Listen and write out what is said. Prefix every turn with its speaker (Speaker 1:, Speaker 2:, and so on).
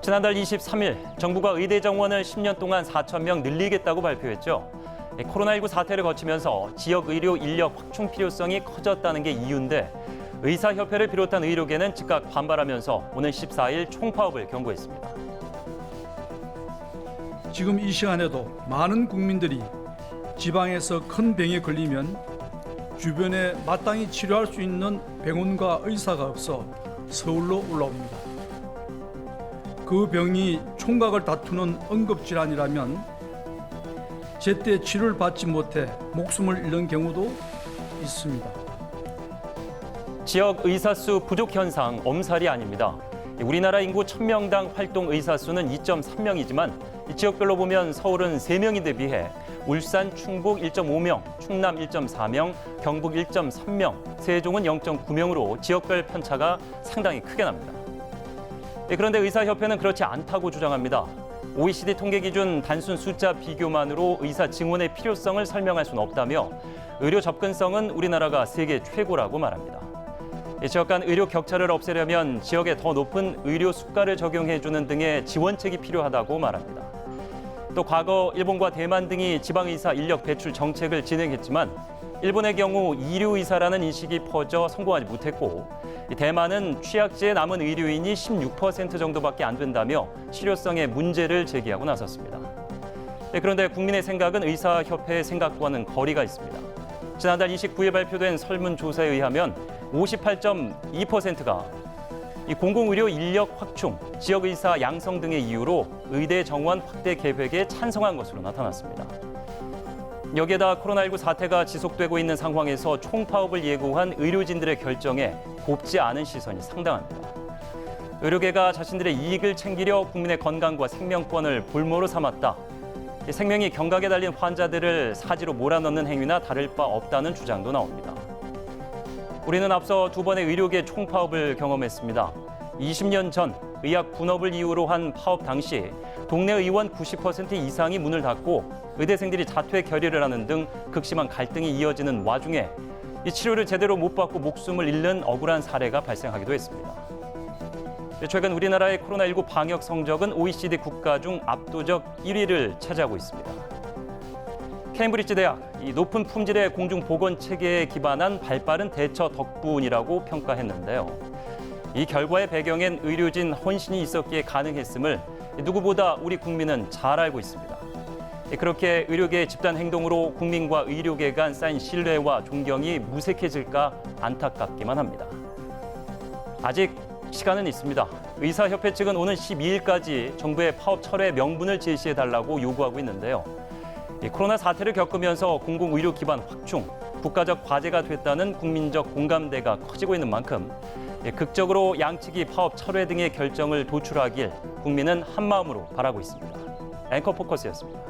Speaker 1: 지난달 23일 정부가 의대 정원을 10년 동안 4천 명 늘리겠다고 발표했죠. 코로나19 사태를 거치면서 지역 의료 인력 확충 필요성이 커졌다는 게 이유인데 의사협회를 비롯한 의료계는 즉각 반발하면서 오늘 14일 총파업을 경고했습니다.
Speaker 2: 지금 이 시간에도 많은 국민들이 지방에서 큰 병에 걸리면 주변에 마땅히 치료할 수 있는 병원과 의사가 없어 서울로 올라옵니다. 그 병이 총각을 다투는 응급질환이라면 제때 치료를 받지 못해 목숨을 잃는 경우도 있습니다.
Speaker 1: 지역 의사 수 부족 현상 엄살이 아닙니다. 우리나라 인구 1000명당 활동 의사 수는 2.3명이지만 지역별로 보면 서울은 3명인데 비해 울산, 충북 1.5명, 충남 1.4명, 경북 1.3명, 세종은 0.9명으로 지역별 편차가 상당히 크게 납니다. 그런데 의사협회는 그렇지 않다고 주장합니다. OECD 통계 기준 단순 숫자 비교만으로 의사 증원의 필요성을 설명할 수는 없다며 의료 접근성은 우리나라가 세계 최고라고 말합니다. 지역 간 의료 격차를 없애려면 지역에 더 높은 의료 수가를 적용해주는 등의 지원책이 필요하다고 말합니다. 또 과거 일본과 대만 등이 지방의사 인력 배출 정책을 진행했지만 일본의 경우 이류의사라는 인식이 퍼져 성공하지 못했고 대만은 취약지에 남은 의료인이 16% 정도밖에 안 된다며 실효성의 문제를 제기하고 나섰습니다. 그런데 국민의 생각은 의사협회의 생각과는 거리가 있습니다. 지난달 29일 발표된 설문조사에 의하면 58.2%가 이 공공의료 인력 확충, 지역의사 양성 등의 이유로 의대 정원 확대 계획에 찬성한 것으로 나타났습니다. 여기에다 코로나19 사태가 지속되고 있는 상황에서 총파업을 예고한 의료진들의 결정에 곱지 않은 시선이 상당합니다. 의료계가 자신들의 이익을 챙기려 국민의 건강과 생명권을 볼모로 삼았다. 생명이 경각에 달린 환자들을 사지로 몰아넣는 행위나 다를 바 없다는 주장도 나옵니다. 우리는 앞서 두 번의 의료계 총파업을 경험했습니다. 20년 전 의학 분업을 이유로 한 파업 당시 동네 의원 90% 이상이 문을 닫고 의대생들이 자퇴 결의를 하는 등 극심한 갈등이 이어지는 와중에 이 치료를 제대로 못 받고 목숨을 잃는 억울한 사례가 발생하기도 했습니다. 최근 우리나라의 코로나19 방역 성적은 OECD 국가 중 압도적 1위를 차지하고 있습니다. 케임브리지 대학, 이 높은 품질의 공중보건 체계에 기반한 발빠른 대처 덕분이라고 평가했는데요. 이 결과의 배경엔 의료진 헌신이 있었기에 가능했음을 누구보다 우리 국민은 잘 알고 있습니다. 그렇게 의료계의 집단 행동으로 국민과 의료계 간 쌓인 신뢰와 존경이 무색해질까 안타깝기만 합니다. 아직 시간은 있습니다. 의사협회 측은 오는 12일까지 정부의 파업 철회 명분을 제시해달라고 요구하고 있는데요. 코로나 사태를 겪으면서 공공의료 기반 확충, 국가적 과제가 됐다는 국민적 공감대가 커지고 있는 만큼 극적으로 양측이 파업 철회 등의 결정을 도출하길 국민은 한마음으로 바라고 있습니다. 앵커 포커스였습니다.